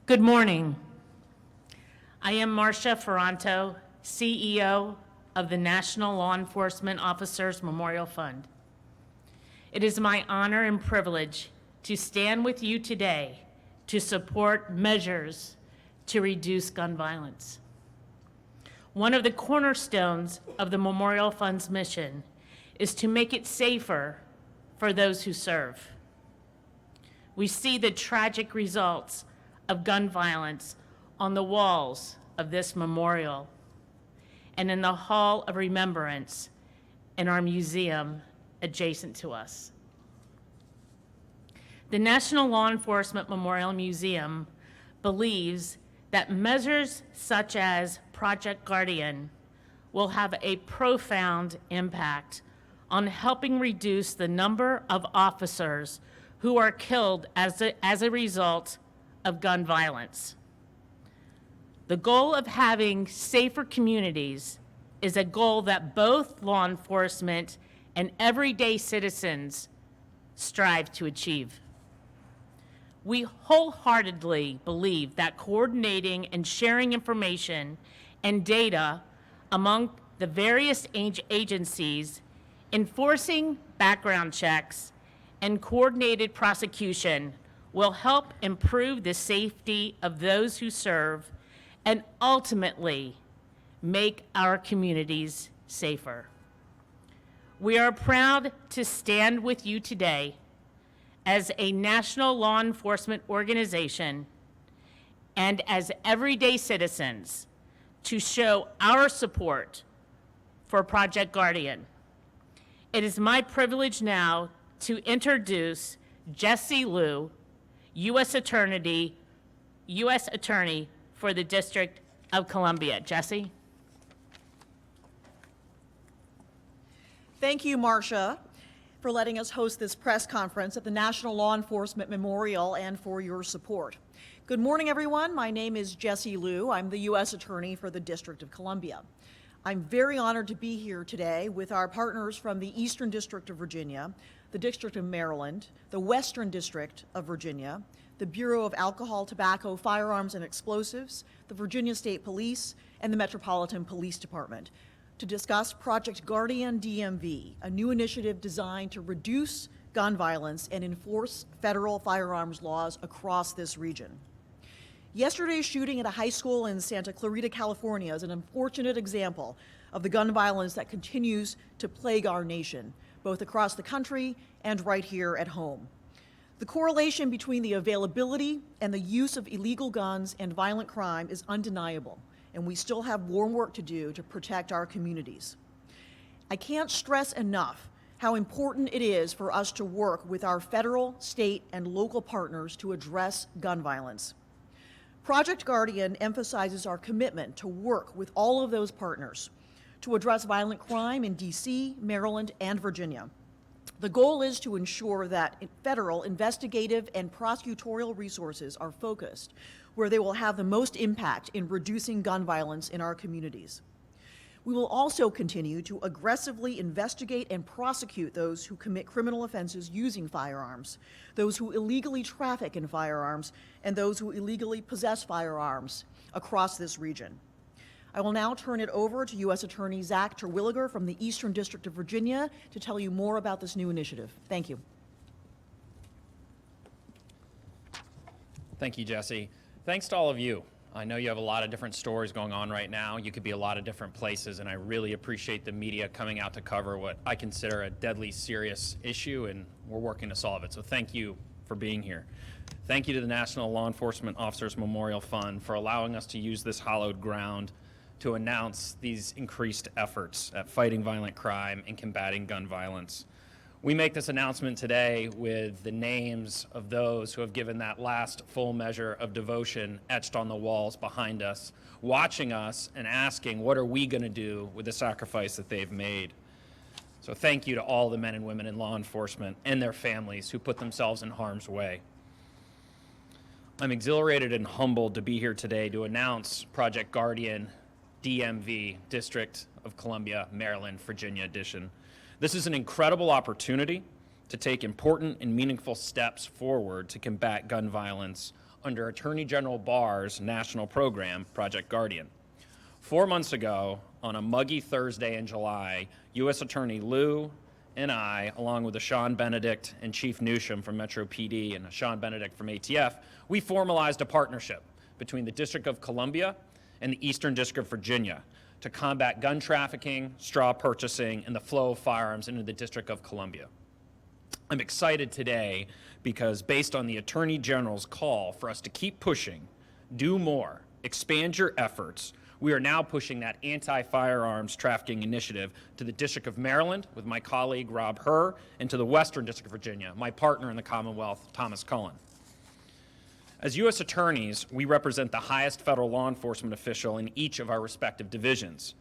Good morning. I am Marcia Ferranto, CEO of the National Law Enforcement Officers Memorial Fund. It is my honor and privilege to stand with you today to support measures to reduce gun violence. One of the cornerstones of the Memorial Fund's mission is to make it safer for those who serve. We see the tragic results of gun violence on the walls of this memorial and in the Hall of Remembrance in our museum adjacent to us. The National Law Enforcement Memorial Museum believes that measures such as Project Guardian will have a profound impact on helping reduce the number of officers who are killed as a result of gun violence. The goal of having safer communities is a goal that both law enforcement and everyday citizens strive to achieve. We wholeheartedly believe that coordinating and sharing information and data among the various agencies, enforcing background checks, and coordinated prosecution will help improve the safety of those who serve and ultimately make our communities safer. We are proud to stand with you today as a national law enforcement organization and as everyday citizens to show our support for Project Guardian. It is my privilege now to introduce Jesse Liu, U.S. Attorney for the District of Columbia. Jesse? Thank you, Marcia, for letting us host this press conference at the National Law Enforcement Memorial and for your support. Good morning, everyone. My name is Jesse Liu. I'm the U.S. Attorney for the District of Columbia. I'm very honored to be here today with our partners from the Eastern District of Virginia, the District of Maryland, the Western District of Virginia, the Bureau of Alcohol, Tobacco, Firearms, and Explosives, the Virginia State Police, and the Metropolitan Police Department to discuss Project Guardian DMV, a new initiative designed to reduce gun violence and enforce federal firearms laws across this region. Yesterday's shooting at a high school in Santa Clarita, California is an unfortunate example of the gun violence that continues to plague our nation, both across the country and right here at home. The correlation between the availability and the use of illegal guns and violent crime is undeniable, and we still have more work to do to protect our communities. I can't stress enough how important it is for us to work with our federal, state, and local partners to address gun violence. Project Guardian emphasizes our commitment to work with all of those partners to address violent crime in D.C., Maryland, and Virginia. The goal is to ensure that federal investigative and prosecutorial resources are focused where they will have the most impact in reducing gun violence in our communities. We will also continue to aggressively investigate and prosecute those who commit criminal offenses using firearms, those who illegally traffic in firearms, and those who illegally possess firearms across this region. I will now turn it over to U.S. Attorney Zach Terwilliger from the Eastern District of Virginia to tell you more about this new initiative. Thank you. Thank you, Jesse. Thanks to all of you. I know you have a lot of different stories going on right now. You could be a lot of different places, and I really appreciate the media coming out to cover what I consider a deadly serious issue, and we're working to solve it. So thank you for being here. Thank you to the National Law Enforcement Officers Memorial Fund for allowing us to use this hallowed ground to announce these increased efforts at fighting violent crime and combating gun violence. We make this announcement today with the names of those who have given that last full measure of devotion etched on the walls behind us, watching us and asking, what are we going to do with the sacrifice that they've made? So thank you to all the men and women in law enforcement and their families who put themselves in harm's way. I'm exhilarated and humbled to be here today to announce Project Guardian DMV, District of Columbia, Maryland, Virginia edition. This is an incredible opportunity to take important and meaningful steps forward to combat gun violence under Attorney General Barr's national program, Project Guardian. 4 months ago, on a muggy Thursday in July, U.S. Attorney Liu and I, along with Sean Benedict and Chief Newsham from Metro PD and Sean Benedict from ATF, we formalized a partnership between the District of Columbia and the Eastern District of Virginia to combat gun trafficking, straw purchasing, and the flow of firearms into the District of Columbia. I'm excited today because based on the Attorney General's call for us to keep pushing, do more, expand your efforts, we are now pushing that anti-firearms trafficking initiative to the District of Maryland with my colleague Rob Hur, and to the Western District of Virginia, my partner in the Commonwealth, Thomas Cullen. As U.S. attorneys, we represent the highest federal law enforcement official in each of our respective divisions.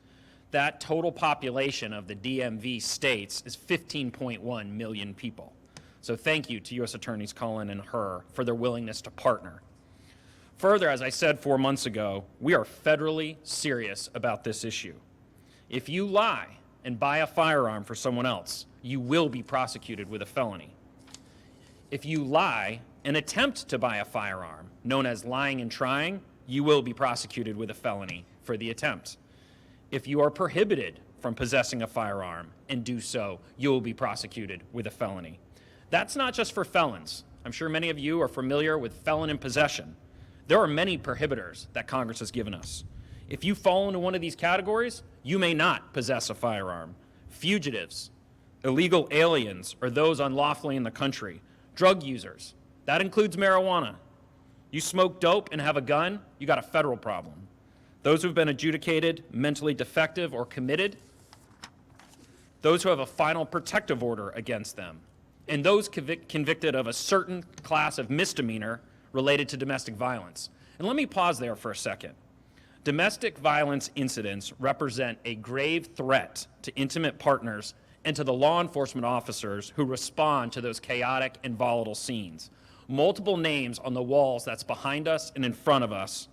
That total population of the DMV states is 15.1 million people. So thank you to U.S. Attorneys Cullen and Hur for their willingness to partner. Further, as I said 4 months ago, we are federally serious about this issue. If you lie and buy a firearm for someone else, you will be prosecuted with a felony. If you lie and attempt to buy a firearm, known as lying and trying, you will be prosecuted with a felony for the attempt. If you are prohibited from possessing a firearm and do so, you will be prosecuted with a felony. That's not just for felons. I'm sure many of you are familiar with felon in possession. There are many prohibitors that Congress has given us. If you fall into one of these categories, you may not possess a firearm. Fugitives, illegal aliens, or those unlawfully in the country, drug users, that includes marijuana. You smoke dope and have a gun, you got a federal problem. Those who have been adjudicated mentally defective or committed, those who have a final protective order against them, and those convicted of a certain class of misdemeanor related to domestic violence. And let me pause there for a second. Domestic violence incidents represent a grave threat to intimate partners and to the law enforcement officers who respond to those chaotic and volatile scenes. Multiple names on the walls that's behind us and in front of us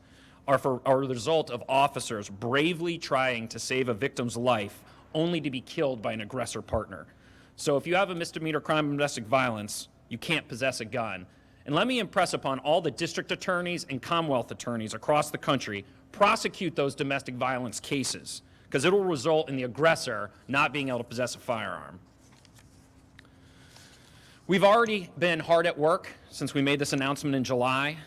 are the result of officers bravely trying to save a victim's life only to be killed by an aggressor partner. So if you have a misdemeanor crime of domestic violence, you can't possess a gun. And let me impress upon all the district attorneys and Commonwealth attorneys across the country, prosecute those domestic violence cases, because it will result in the aggressor not being able to possess a firearm. We've already been hard at work since we made this announcement in July.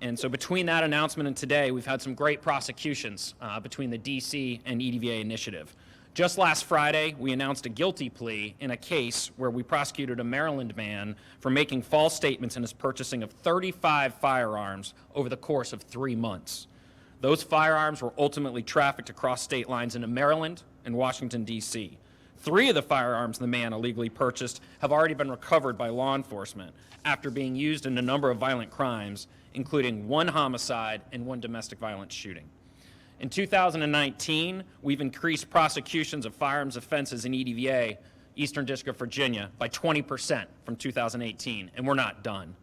And so between that announcement and today, we've had some great prosecutions between the DC and EDVA initiative. Just last Friday, we announced a guilty plea in a case where we prosecuted a Maryland man for making false statements in his purchasing of 35 firearms over the course of 3 months. Those firearms were ultimately trafficked across state lines into Maryland and Washington, D.C. 3 of the firearms the man illegally purchased have already been recovered by law enforcement after being used in a number of violent crimes, including 1 homicide and 1 domestic violence shooting. In 2019, we've increased prosecutions of firearms offenses in EDVA, Eastern District of Virginia, by 20% from 2018, and we're not done.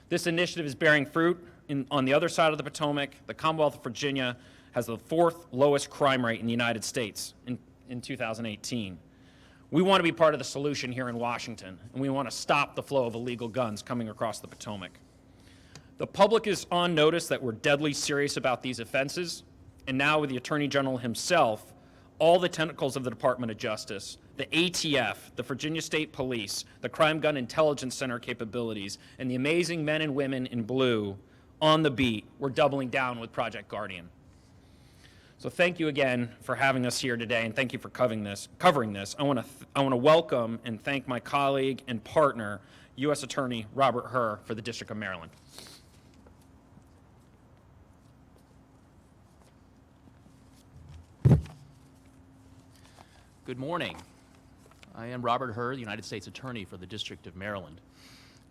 This initiative is bearing fruit. On the other side of the Potomac, the Commonwealth of Virginia has the 4th lowest crime rate in the United States in 2018. We want to be part of the solution here in Washington, and we want to stop the flow of illegal guns coming across the Potomac. The public is on notice that we're deadly serious about these offenses, and now with the Attorney General himself, all the tentacles of the Department of Justice, the ATF, the Virginia State Police, the Crime Gun Intelligence Center capabilities, and the amazing men and women in blue on the beat, we're doubling down with Project Guardian. So thank you again for having us here today, and thank you for covering this. I want to welcome and thank my colleague and partner, U.S. Attorney Robert Hur for the District of Maryland. Good morning. I am Robert Hur, the United States Attorney for the District of Maryland.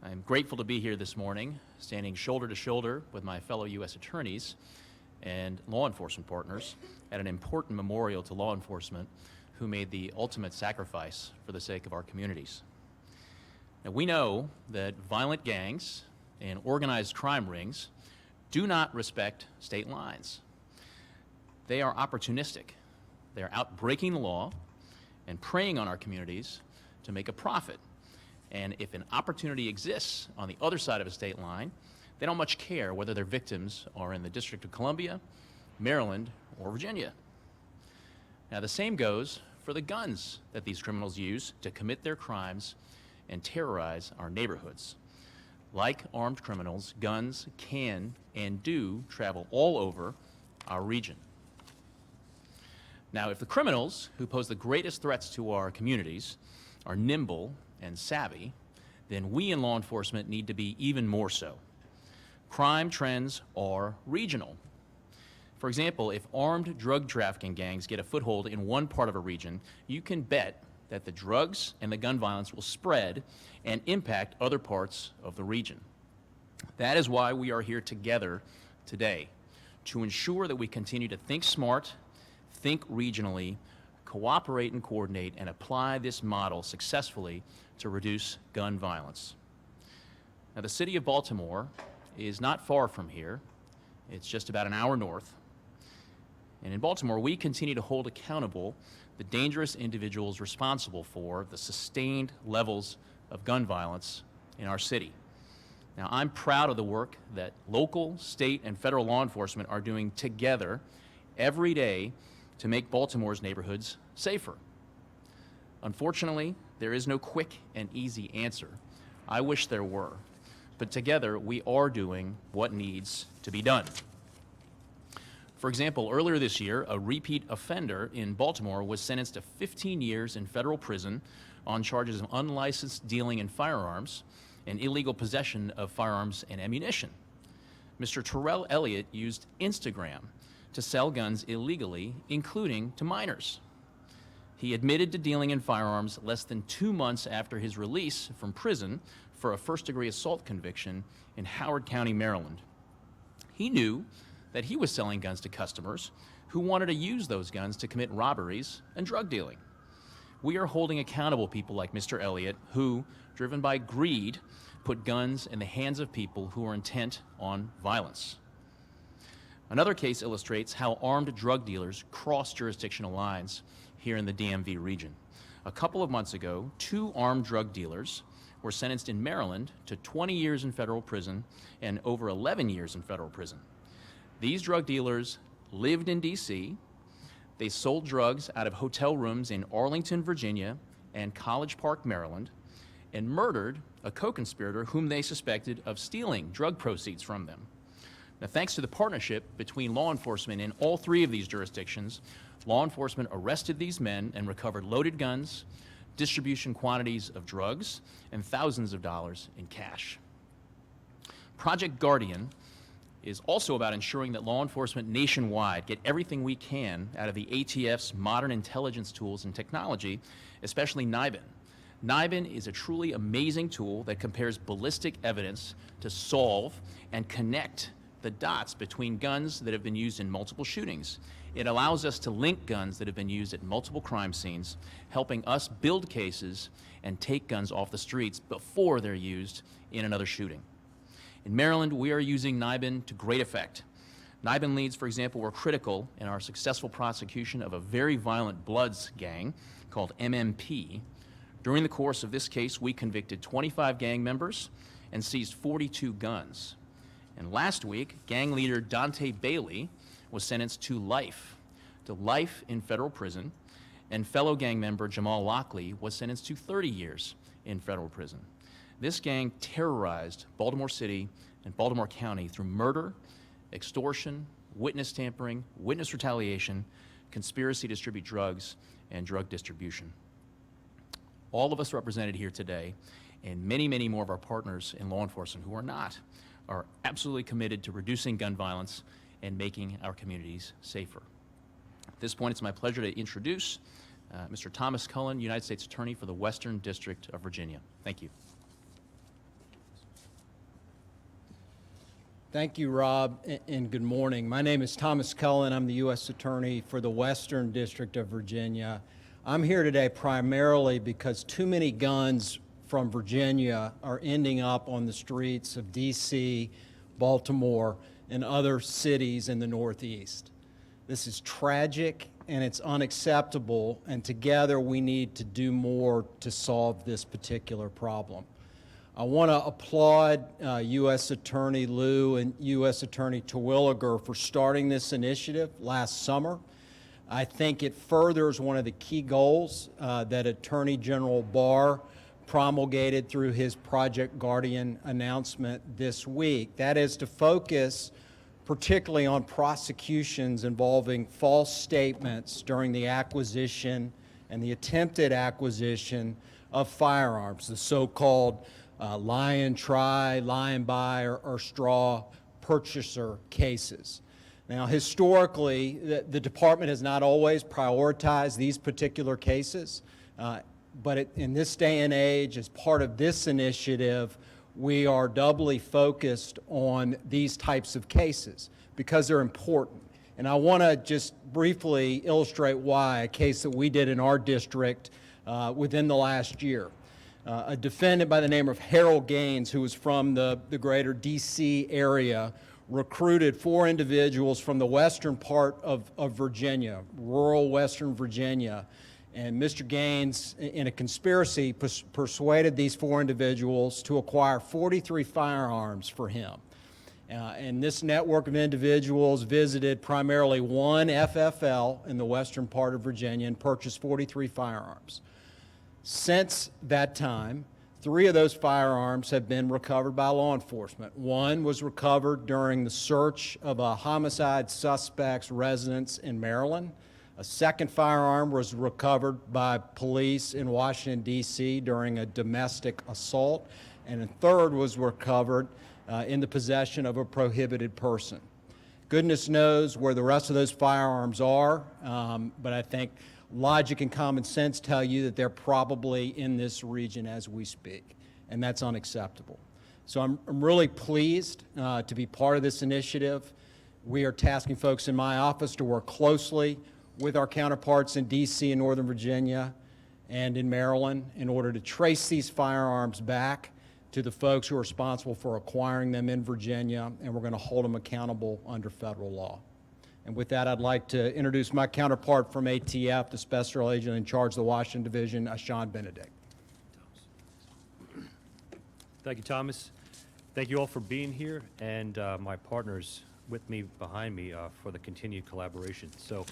I am grateful to be here this morning, standing shoulder to shoulder with my fellow U.S. attorneys and law enforcement partners at an important memorial to law enforcement who made the ultimate sacrifice for the sake of our communities. Now, we know that violent gangs and organized crime rings do not respect state lines. They are opportunistic. They are out breaking the law and preying on our communities to make a profit. And if an opportunity exists on the other side of a state line, They don't much care whether their victims are in the District of Columbia, Maryland, or Virginia. Now, the same goes for the guns that these criminals use to commit their crimes and terrorize our neighborhoods. Like armed criminals, guns can and do travel all over our region. Now, if the criminals who pose the greatest threats to our communities are nimble and savvy, then we in law enforcement need to be even more so. Crime trends are regional. For example, if armed drug trafficking gangs get a foothold in one part of a region, you can bet that the drugs and the gun violence will spread and impact other parts of the region. That is why we are here together today, to ensure that we continue to think smart, think regionally, cooperate and coordinate, and apply this model successfully to reduce gun violence. Now, the city of Baltimore is not far from here. It's just about an hour north. And in Baltimore, we continue to hold accountable the dangerous individuals responsible for the sustained levels of gun violence in our city. Now, I'm proud of the work that local, state, and federal law enforcement are doing together every day to make Baltimore's neighborhoods safer. Unfortunately, there is no quick and easy answer. I wish there were. But together, we are doing what needs to be done. For example, earlier this year, a repeat offender in Baltimore was sentenced to 15 years in federal prison on charges of unlicensed dealing in firearms and illegal possession of firearms and ammunition. Mr. Terrell Elliott used Instagram to sell guns illegally, including to minors. He admitted to dealing in firearms less than 2 months after his release from prison for a first-degree assault conviction in Howard County, Maryland. He knew that he was selling guns to customers who wanted to use those guns to commit robberies and drug dealing. We are holding accountable people like Mr. Elliott who, driven by greed, put guns in the hands of people who are intent on violence. Another case illustrates how armed drug dealers cross jurisdictional lines here in the DMV region. A couple of months ago, 2 armed drug dealers were sentenced in Maryland to 20 years in federal prison and over 11 years in federal prison. These drug dealers lived in D.C., they sold drugs out of hotel rooms in Arlington, Virginia, and College Park, Maryland, and murdered a co-conspirator whom they suspected of stealing drug proceeds from them. Now, thanks to the partnership between law enforcement in all 3 of these jurisdictions, law enforcement arrested these men and recovered loaded guns, distribution quantities of drugs, and thousands of dollars in cash. Project Guardian is also about ensuring that law enforcement nationwide get everything we can out of the ATF's modern intelligence tools and technology, especially NIBIN. NIBIN is a truly amazing tool that compares ballistic evidence to solve and connect the dots between guns that have been used in multiple shootings. It allows us to link guns that have been used at multiple crime scenes, helping us build cases and take guns off the streets before they're used in another shooting. In Maryland, we are using NIBIN to great effect. NIBIN leads, for example, were critical in our successful prosecution of a very violent Bloods gang called MMP. During the course of this case, we convicted 25 gang members and seized 42 guns. And last week, gang leader Dante Bailey was sentenced to life in federal prison, and fellow gang member Jamal Lockley was sentenced to 30 years in federal prison. This gang terrorized Baltimore City and Baltimore County through murder, extortion, witness tampering, witness retaliation, conspiracy to distribute drugs, and drug distribution. All of us represented here today, and many, many more of our partners in law enforcement who are not, are absolutely committed to reducing gun violence and making our communities safer. At this point, it's my pleasure to introduce Mr. Thomas Cullen, United States Attorney for the Western District of Virginia. Thank you. Thank you, Rob, and good morning. My name is Thomas Cullen. I'm the U.S. Attorney for the Western District of Virginia. I'm here today primarily because too many guns from Virginia are ending up on the streets of D.C., Baltimore, and other cities in the Northeast. This is tragic and it's unacceptable, and together we need to do more to solve this particular problem. I want to applaud U.S. Attorney Liu and U.S. Attorney Terwilliger for starting this initiative last summer. I think it furthers one of the key goals that Attorney General Barr promulgated through his Project Guardian announcement this week. That is to focus particularly on prosecutions involving false statements during the acquisition and the attempted acquisition of firearms, the so-called lie and try, lie and buy, or straw purchaser cases. Now, historically, the department has not always prioritized these particular cases, but in this day and age, as part of this initiative, we are doubly focused on these types of cases because they're important. And I want to just briefly illustrate why, a case that we did in our district within the last year. A defendant by the name of Harold Gaines, who was from the greater D.C. area, recruited 4 individuals from the western part of Virginia, rural western Virginia. And Mr. Gaines, in a conspiracy, persuaded these 4 individuals to acquire 43 firearms for him. And this network of individuals visited primarily one FFL in the western part of Virginia and purchased 43 firearms. Since that time, 3 of those firearms have been recovered by law enforcement. One was recovered during the search of a homicide suspect's residence in Maryland. A second firearm was recovered by police in Washington, D.C. during a domestic assault. And a third was recovered in the possession of a prohibited person. Goodness knows where the rest of those firearms are, but I think logic and common sense tell you that they're probably in this region as we speak, and that's unacceptable. So I'm really pleased to be part of this initiative. We are tasking folks in my office to work closely with our counterparts in D.C. and Northern Virginia and in Maryland in order to trace these firearms back to the folks who are responsible for acquiring them in Virginia, and we're going to hold them accountable under federal law. And with that, I'd like to introduce my counterpart from ATF, the Special Agent in charge of the Washington Division, Sean Benedict. Thank you, Thomas. Thank you all for being here, and my partners with me, behind me, for the continued collaboration. So,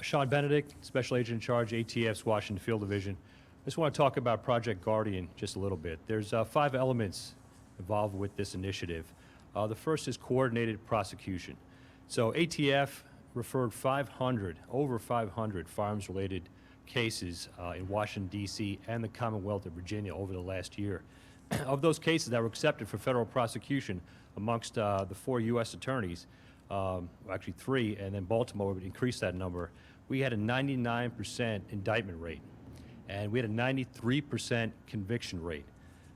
Sean Benedict, Special Agent in charge, ATF's Washington Field Division. I just want to talk about Project Guardian just a little bit. There's 5 elements involved with this initiative. The first is coordinated prosecution. So ATF referred over 500 firearms-related cases in Washington, D.C. and the Commonwealth of Virginia over the last year. Of those cases that were accepted for federal prosecution amongst the 4 U.S. attorneys, actually 3, and then Baltimore would increase that number, we had a 99% indictment rate, and we had a 93% conviction rate.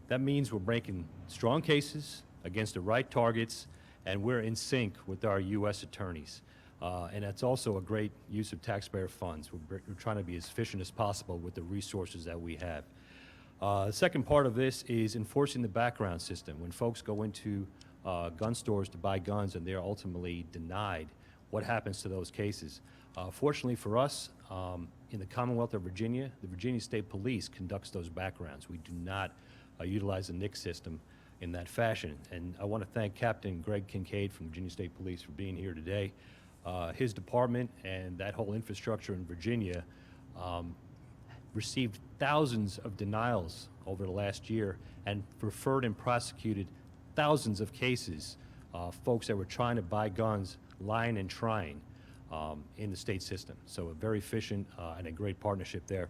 That means we're making strong cases against the right targets, and we're in sync with our U.S. attorneys. And that's also a great use of taxpayer funds. We're trying to be as efficient as possible with the resources that we have. The second part of this is enforcing the background system. When folks go into gun stores to buy guns and they're ultimately denied, what happens to those cases? Fortunately for us, in the Commonwealth of Virginia, the Virginia State Police conducts those backgrounds. We do not utilize the NICS system in that fashion. And I want to thank Captain Greg Kincaid from Virginia State Police for being here today. His department and that whole infrastructure in Virginia received thousands of denials over the last year and referred and prosecuted thousands of cases, folks that were trying to buy guns, lying and trying in the state system. So a very efficient and a great partnership there.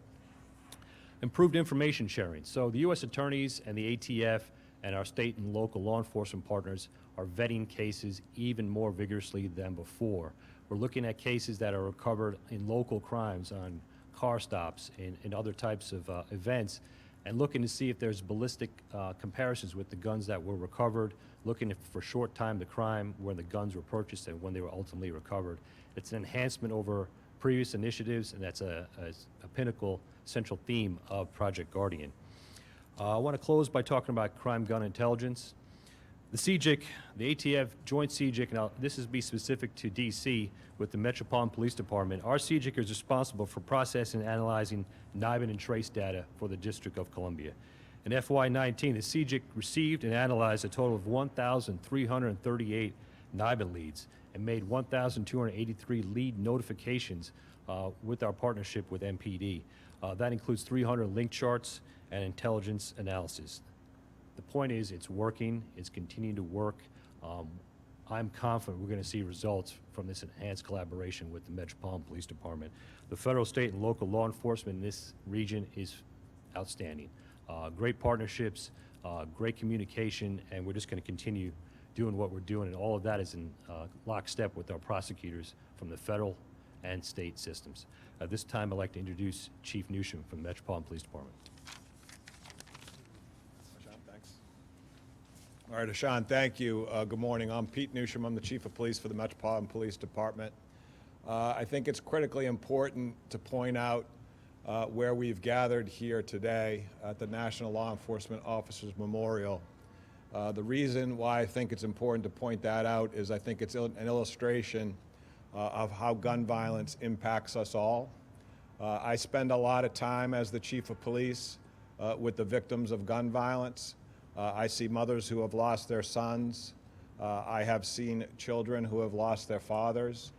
Improved information sharing. So the U.S. attorneys and the ATF and our state and local law enforcement partners are vetting cases even more vigorously than before. We're looking at cases that are recovered in local crimes on car stops and other types of events, and looking to see if there's ballistic comparisons with the guns that were recovered, looking for short time to crime when the guns were purchased and when they were ultimately recovered. It's an enhancement over previous initiatives, and that's a pinnacle central theme of Project Guardian. I want to close by talking about crime gun intelligence. The CJIC, the ATF Joint CJIC, now this is be specific to DC with the Metropolitan Police Department. Our CJIC is responsible for processing and analyzing NIBIN and trace data for the District of Columbia. In FY19, the CJIC received and analyzed a total of 1,338 NIBIN leads and made 1,283 lead notifications with our partnership with MPD. That includes 300 link charts and intelligence analysis. The point is, it's working, it's continuing to work. I'm confident we're going to see results from this enhanced collaboration with the Metropolitan Police Department. The federal, state, and local law enforcement in this region is outstanding. Great partnerships, great communication, and we're just going to continue doing what we're doing, and all of that is in lockstep with our prosecutors from the federal and state systems. At this time, I'd like to introduce Chief Newsham from the Metropolitan Police Department. Ashan, thanks. All right, Ashan, thank you. Good morning. I'm Pete Newsham. I'm the Chief of Police for the Metropolitan Police Department. I think it's critically important to point out where we've gathered here today at the National Law Enforcement Officers Memorial. The reason why I think it's important to point that out is I think it's an illustration of how gun violence impacts us all. I spend a lot of time as the Chief of Police with the victims of gun violence. I see mothers who have lost their sons. I have seen children who have lost their fathers.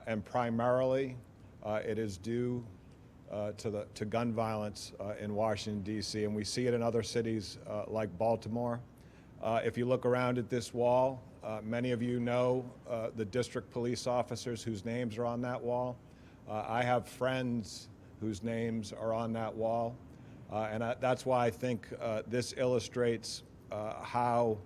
And primarily, it is due to gun violence in Washington, D.C., and we see it in other cities like Baltimore. If you look around at this wall, many of you know the district police officers whose names are on that wall. I have friends whose names are on that wall, and that's why I think this illustrates how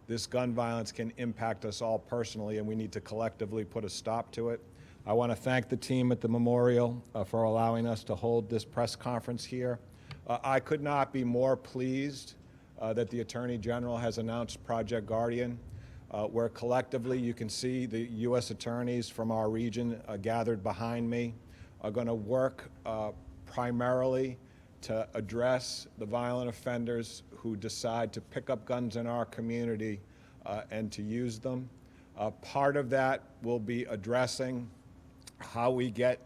this gun violence can impact us all personally, and we need to collectively put a stop to it. I want to thank the team at the memorial for allowing us to hold this press conference here. I could not be more pleased that the Attorney General has announced Project Guardian, where collectively you can see the U.S. attorneys from our region gathered behind me are going to work primarily to address the violent offenders who decide to pick up guns in our community and to use them. Part of that will be addressing how we get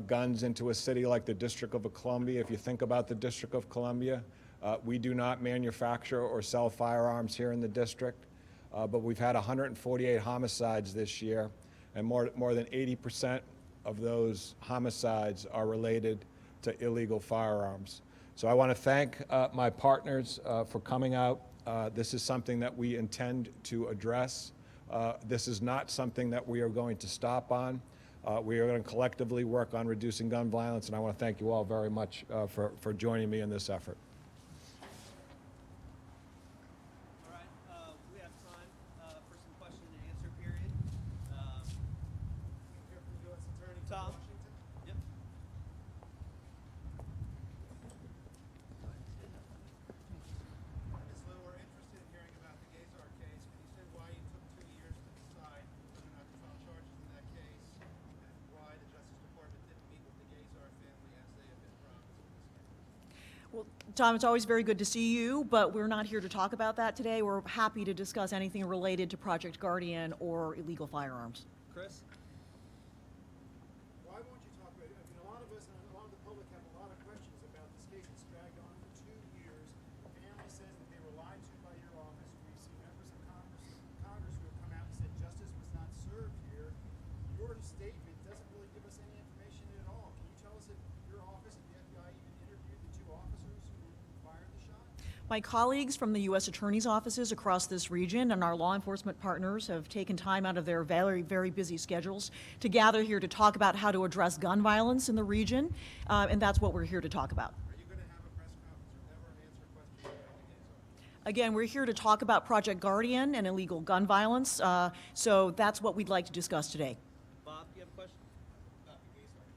guns into a city like the District of Columbia. If you think about the District of Columbia, we do not manufacture or sell firearms here in the district, but we've had 148 homicides this year, and more than 80% of those homicides are related to illegal firearms. So I want to thank my partners for coming out. This is something that we intend to address. This is not something that we are going to stop on. We are going to collectively work on reducing gun violence, and I want to thank you all very much for joining me in this effort. All right, we have time for some question and answer period. Here from the U.S. Attorney Tom. Washington. Yep. Ms. Liu, we're interested in hearing about the Gazar case. Can you say why you took 2 years to decide whether or not to file charges in that case, and why the Justice Department didn't meet with the Gazar family as they have been promised in this case? Well, Tom, it's always very good to see you, but we're not here to talk about that today. We're happy to discuss anything related to Project Guardian or illegal firearms. Chris? Why won't you talk about it? I mean, a lot of us and a lot of the public have a lot of questions about this case. It's dragged on for 2 years. The family says that they were lied to by your office. We've seen members of Congress who have come out and said justice was not served here. Your statement doesn't really give us any information at all. Can you tell us if your office and the FBI even interviewed the 2 officers who fired the shot? My colleagues from the U.S. Attorney's offices across this region and our law enforcement partners have taken time out of their very, very busy schedules to gather here to talk about how to address gun violence in the region, and that's what we're here to talk about. Are you going to have a press conference or ever answer questions about the Gazar? Again, we're here to talk about Project Guardian and illegal gun violence, so that's what we'd like to discuss today. Bob, do you have a question? About the Gazar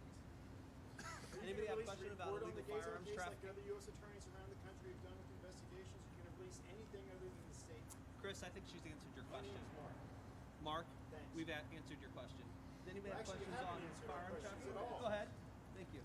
case. Anybody have a question about Report on illegal the Gazar firearms case trafficking? like other U.S. attorneys around the country have done with investigations? You can release anything other than the statement. Chris, I think she's answered your My question. name is Mark. Mark, Thanks. we've answered your question. Does anybody have Actually, you questions on haven't answered our firearms questions trafficking? at all. Go ahead. Thank you.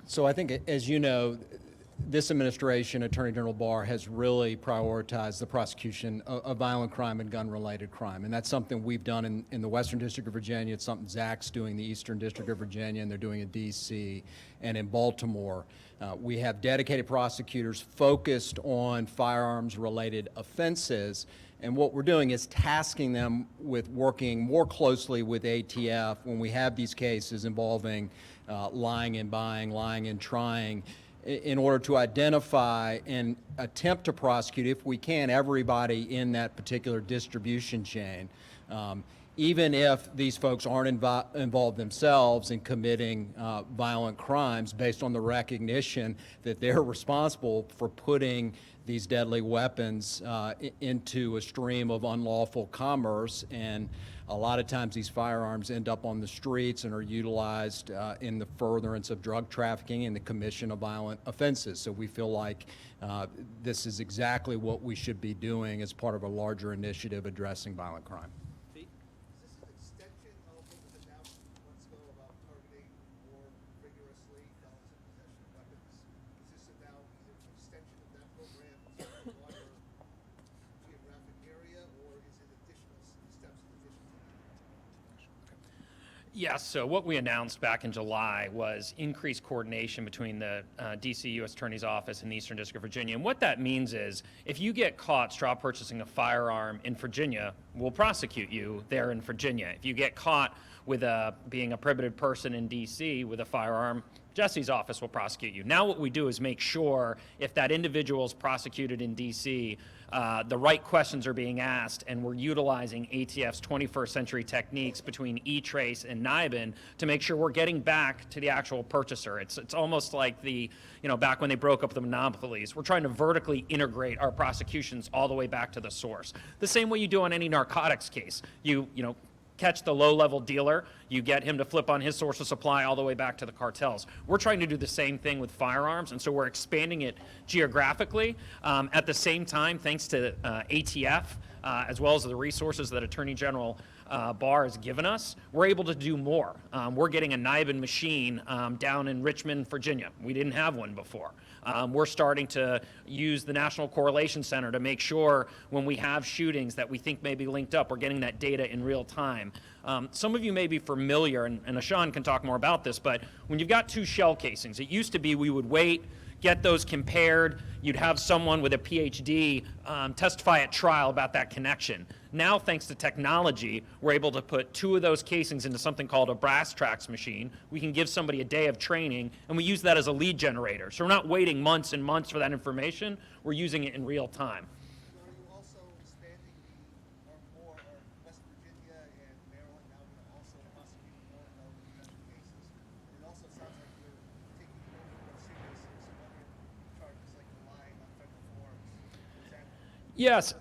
So I think, as you know, this administration, Attorney General Barr, has really prioritized the prosecution of violent crime and gun-related crime. And that's something we've done in the Western District of Virginia. It's something Zach's doing in the Eastern District of Virginia, and they're doing in D.C. and in Baltimore. We have dedicated prosecutors focused on firearms-related offenses. And what we're doing is tasking them with working more closely with ATF when we have these cases involving lying and buying, lying and trying, in order to identify and attempt to prosecute, if we can, everybody in that particular distribution chain. Even if these folks aren't involved themselves in committing violent crimes, based on the recognition that they're responsible for putting these deadly weapons into a stream of unlawful commerce. And a lot of times these firearms end up on the streets and are utilized in the furtherance of drug trafficking and the commission of violent offenses. So we feel like this is exactly what we should be doing as part of a larger initiative addressing violent crime. Is this an extension of what was announced months ago about targeting more rigorously felons in possession of weapons? Is this about either an extension of that program to a broader geographic area, or is it additional steps in addition to that? Yes, so what we announced back in July was increased coordination between the DC U.S. Attorney's Office and the Eastern District of Virginia. And what that means is if you get caught straw purchasing a firearm in Virginia, we'll prosecute you there in Virginia. If you get caught with being a prohibited person in DC with a firearm, Jesse's office will prosecute you. Now what we do is make sure if that individual is prosecuted in DC, the right questions are being asked, and we're utilizing ATF's 21st century techniques between E-Trace and NIBIN to make sure we're getting back to the actual purchaser. It's almost like back when they broke up the monopolies. We're trying to vertically integrate our prosecutions all the way back to the source. The same way you do on any narcotics case. You catch the low-level dealer, you get him to flip on his source of supply all the way back to the cartels. We're trying to do the same thing with firearms, and so we're expanding it geographically. At the same time, thanks to ATF, as well as the resources that Attorney General Barr has given us, we're able to do more. We're getting a NIBIN machine down in Richmond, Virginia. We didn't have one before. We're starting to use the National Correlation Center to make sure when we have shootings that we think may be linked up, we're getting that data in real time. Some of you may be familiar, and Ashan can talk more about this, but when you've got two shell casings, it used to be we would wait, get those compared, you'd have someone with a PhD testify at trial about that connection. Now, thanks to technology, we're able to put two of those casings into something called a brass tracks machine. We can give somebody a day of training, and we use that as a lead generator. So we're not waiting months and months for that information. We're using it in real time. So are you also expanding West Virginia and Maryland now going to also prosecute more of potential cases? It also sounds like you're taking more seriously some other charges like relying on federal forms. Is that Yes.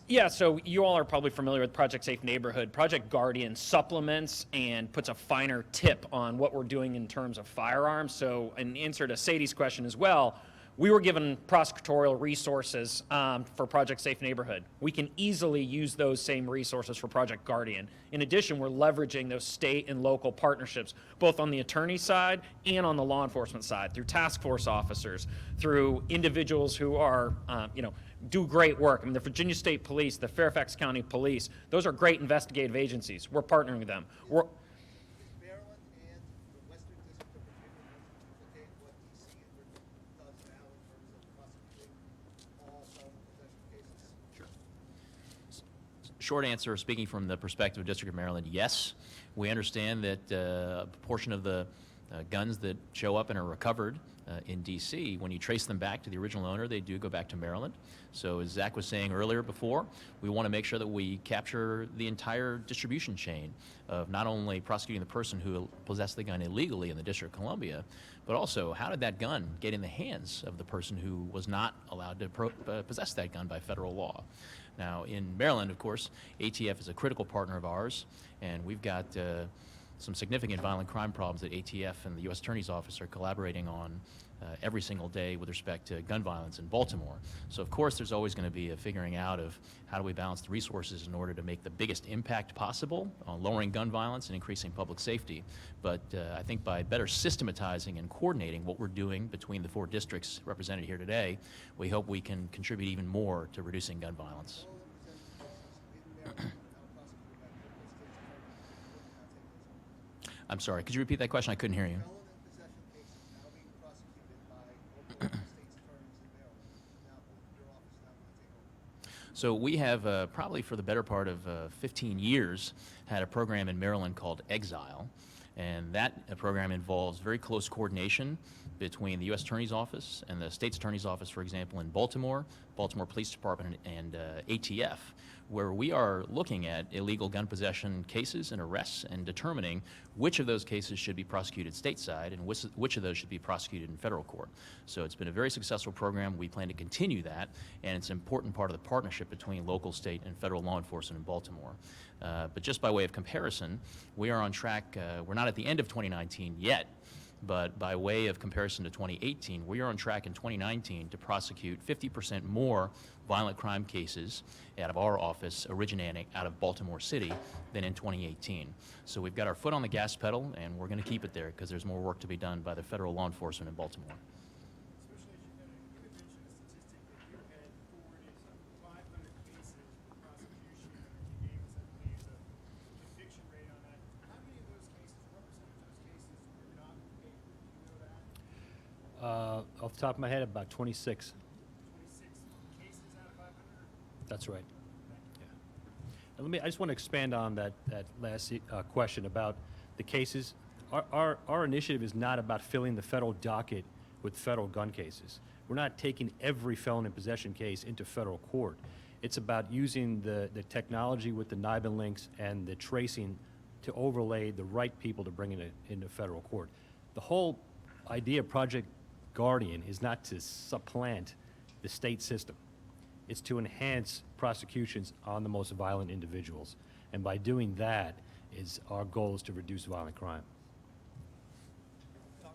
Yeah, so you all are probably familiar with Project Safe Neighborhood. Project Guardian supplements and puts a finer tip on what we're doing in terms of firearms. So in answer to Sadie's question as well, we were given prosecutorial resources for Project Safe Neighborhood. We can easily use those same resources for Project Guardian. In addition, we're leveraging those state and local partnerships, both on the attorney side and on the law enforcement side, through task force officers, through individuals who are, do great work. I mean, the Virginia State Police, the Fairfax County Police, those are great investigative agencies. We're partnering with them. Maryland and the Western District of Virginia duplicate what DC and Virginia does now in terms of prosecuting all felon in possession cases? Short answer, speaking from the perspective of District of Maryland, yes. We understand that a portion of the guns that show up and are recovered in D.C., when you trace them back to the original owner, they do go back to Maryland. So as Zach was saying earlier before, we want to make sure that we capture the entire distribution chain of not only prosecuting the person who possessed the gun illegally in the District of Columbia, but also how did that gun get in the hands of the person who was not allowed to possess that gun by federal law. Now, in Maryland, of course, ATF is a critical partner of ours, and we've got some significant violent crime problems that ATF and the U.S. Attorney's Office are collaborating on every single day with respect to gun violence in Baltimore. So of course there's always going to be a figuring out of how do we balance the resources in order to make the biggest impact possible on lowering gun violence and increasing public safety. But I think by better systematizing and coordinating what we're doing between the 4 districts represented here today, we hope we can contribute even more to reducing gun violence. I'm sorry, could you repeat that question? I couldn't hear you. So we have probably for the better part of 15 years had a program in Maryland called Exile, and that program involves very close coordination between the U.S. Attorney's Office and the State's Attorney's Office, for example, in Baltimore, Baltimore Police Department, and ATF, where we are looking at illegal gun possession cases and arrests and determining which of those cases should be prosecuted stateside and which of those should be prosecuted in federal court. So it's been a very successful program. We plan to continue that, and it's an important part of the partnership between local, state, and federal law enforcement in Baltimore. But just by way of comparison, we are on track. We're not at the end of 2019 yet, but by way of comparison to 2018, we are on track in 2019 to prosecute 50% more violent crime cases out of our office originating out of Baltimore City than in 2018. So we've got our foot on the gas pedal, and we're going to keep it there because there's more work to be done by the federal law enforcement in Baltimore. Especially as you mentioned a statistic that you had forwarded 500 cases for prosecution, and you gave us, I believe, the conviction rate on that. How many of those cases, what percentage of those cases were not paid? Do you know that? Off the top of my head, about 26. 26 cases out of 500? That's right. Yeah. And I just want to expand on that last question about the cases. Our initiative is not about filling the federal docket with federal gun cases. We're not taking every felon in possession case into federal court. It's about using the technology with the NIBIN links and the tracing to overlay the right people to bring into federal court. The whole idea of Project Guardian is not to supplant the state system. It's to enhance prosecutions on the most violent individuals. And by doing that, our goal is to reduce violent crime. Zach,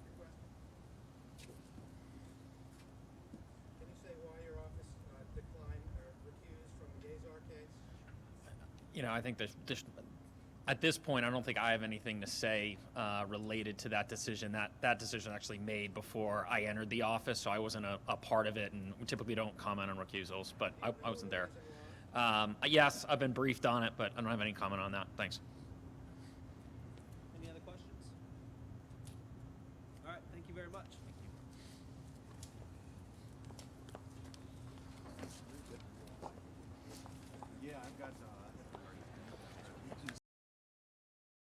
your question? Can you say why your office declined or recused from the Gazar case? You know, I think at this point, I don't think I have anything to say related to that decision. That decision actually made before I entered the office, so I wasn't a part of it, and we typically don't comment on recusals, but I wasn't there. Yes, I've been briefed on it, but I don't have any comment on that. Thanks. Any other questions? All right, thank you very much. Yeah, I've got